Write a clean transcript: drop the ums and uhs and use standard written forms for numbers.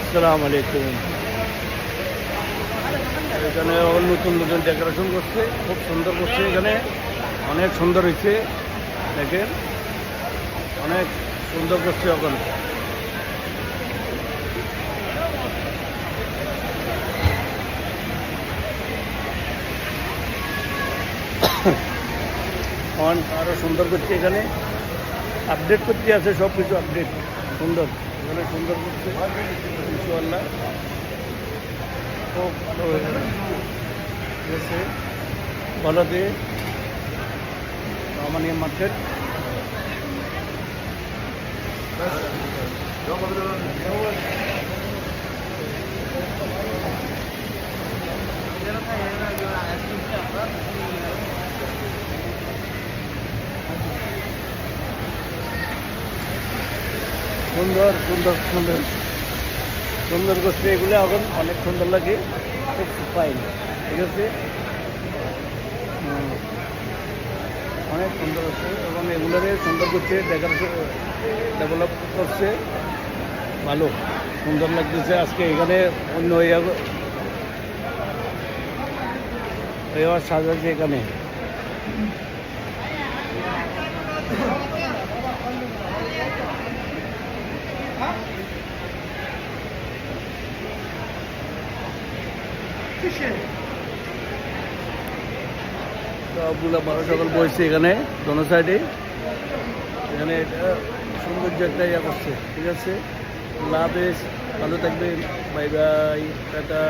আসসালামু আলাইকুম। এখানে নতুন নতুন ডেকোরেশন করছে, খুব সুন্দর করছে। এখানে অনেক সুন্দর হয়েছে, দেখেন অনেক সুন্দর করছে। এখন আরো সুন্দর করছে, এখানে আপডেট করতে আছে, সব কিছু আপডেট সুন্দর। এখানে সুন্দর করছে ইনশাআল্লাহ, খুব ভালো হয়ে গেছে। ভালো দিয়ে রহমানিয়া মার্কেট। সুন্দর সুন্দর সুন্দর সুন্দর করছে এগুলো, এখন অনেক সুন্দর লাগে, খুব ফাইন। ঠিক আছে, অনেক সুন্দর হচ্ছে এবং এগুলোরে সুন্দর করছে, ডেভেলপ করছে, ভালো সুন্দর লাগতেছে। আজকে এখানে অন্য এবার সাজাচ্ছে এখানে। সবগুলো মানুষ সকল বসছে এখানে, দোনো সাইডে। এখানে এটা সৌন্দর্য একটা ইয়ে করছে। ঠিক আছে, আল্লাহ হাফেজ, ভালো থাকবেন, বাই বাই, টাটা।